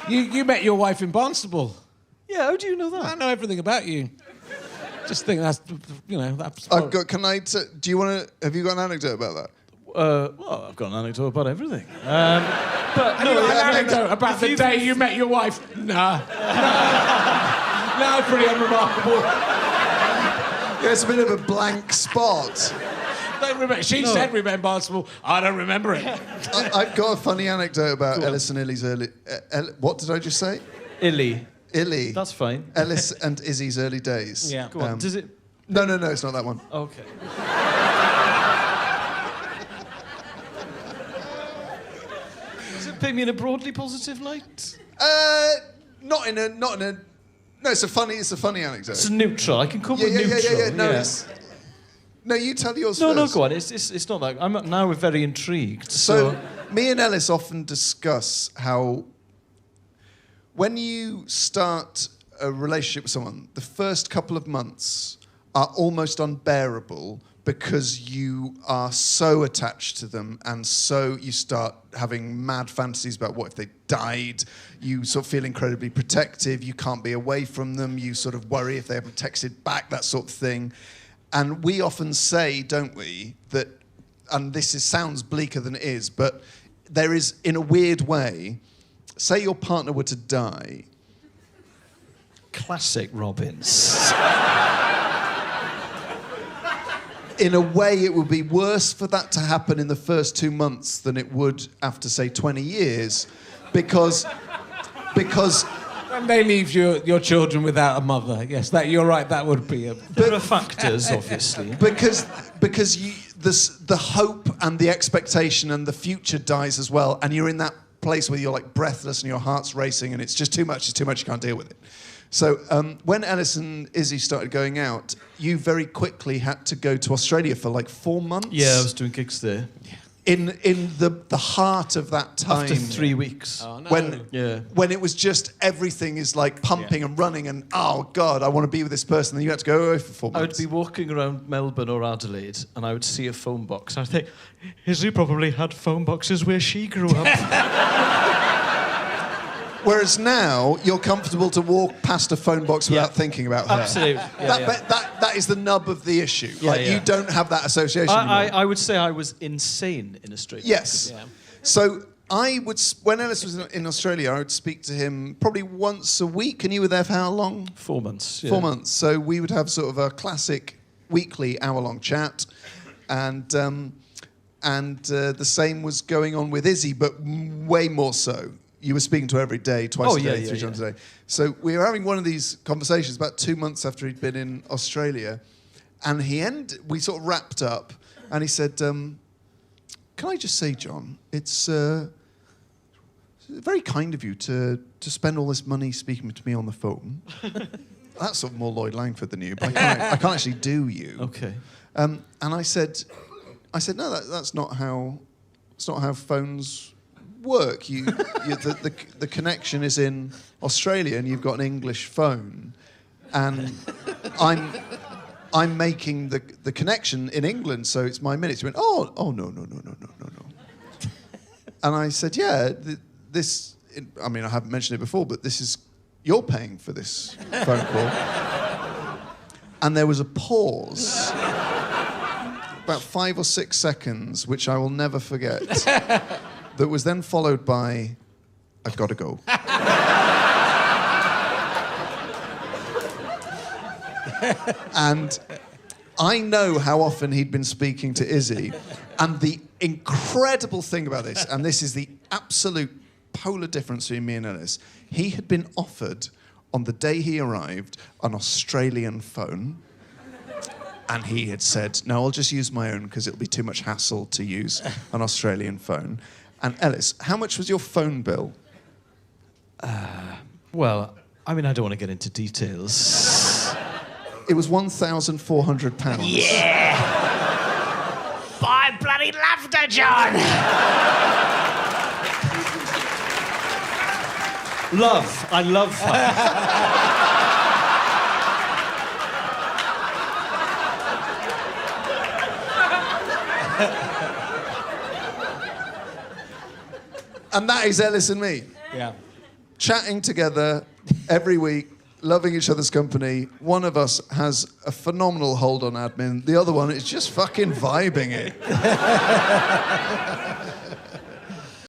You met your wife in Barnstable. Yeah, how do you know that? I know everything about you. Just think that's, that's... I've got. Do you want to? Have you got an anecdote about that? Well, I've got an anecdote about everything. But Have you got an anecdote about the day you met your wife? Nah. No, pretty unremarkable. Yeah, it's a bit of a blank spot. Don't remember. She said we met in Barnstable. I don't remember it. I've got a funny anecdote about Elis and Illy's early... what did I just say? Illy. Illy. That's fine. Ellis and Izzy's early days. Yeah. Go on. Does it... No, it's not that one. Okay. Does it paint me in a broadly positive light? Not in a. No, it's a funny anecdote. It's neutral. I can come with neutral. Yeah. No, you tell yours No, first. go on. It's not that. I'm now very intrigued. So, me and Ellis often discuss how when you start a relationship with someone, the first couple of months are almost unbearable because you are so attached to them, and so you start having mad fantasies about what if they died. You sort of feel incredibly protective. You can't be away from them. You sort of worry if they haven't texted back, that sort of thing. And we often say, don't we, that, and this sounds bleaker than it is, but there is, in a weird way, say your partner were to die. Classic Robbins. In a way, it would be worse for that to happen in the first 2 months than it would after, say, 20 years, because When they leave your children without a mother, yes, you're right. That would be a. There are factors, obviously. because the hope and the expectation and the future dies as well, and you're in that place where you're like breathless and your heart's racing and it's just too much. It's too much. You can't deal with it. So when Elis and Izzy started going out, you very quickly had to go to Australia for like 4 months. Yeah, I was doing gigs there. In the heart of that time. After 3 weeks. Oh, no. When it was just everything is like pumping and running and, oh, God, I want to be with this person. Then you had to go away for 4 months. I would be walking around Melbourne or Adelaide and I would see a phone box. I'd think, Izzy probably had phone boxes where she grew up. Whereas now, you're comfortable to walk past a phone box without thinking about her. Absolutely. That is the nub of the issue. You don't have that association anymore. I would say I was insane in Australia. Yes. Yeah. So when Elis was in Australia, I would speak to him probably once a week, and you were there for how long? 4 months. Yeah. 4 months. So we would have sort of a classic weekly hour-long chat, and the same was going on with Izzy, but way more so. You were speaking to her every day, twice a day, 3 times a day. So we were having one of these conversations about 2 months after he'd been in Australia, and we sort of wrapped up, and he said, can I just say, John, it's very kind of you to spend all this money speaking to me on the phone. That's sort of more Lloyd Langford than you, but I can't actually do you. Okay. And I said, no, that's not how phones work. The connection is in Australia, and you've got an English phone, and I'm making the connection in England, so it's my minutes. He went, oh no. And I said, yeah, I mean, I haven't mentioned it before, but you're paying for this phone call. And there was a pause, about 5 or 6 seconds, which I will never forget. That was then followed by, I've got to go. And I know how often he'd been speaking to Izzy, and the incredible thing about this, and this is the absolute polar difference between me and Elis, he had been offered, on the day he arrived, an Australian phone. And he had said, no, I'll just use my own because it'll be too much hassle to use an Australian phone. And Elis, how much was your phone bill? Well, I mean, I don't want to get into details. It was £1,400. Yeah! Buy bloody laughter, John! Love. I love her. And that is Elis and me. Yeah. chatting together every week, loving each other's company. One of us has a phenomenal hold on admin. The other one is just fucking vibing it.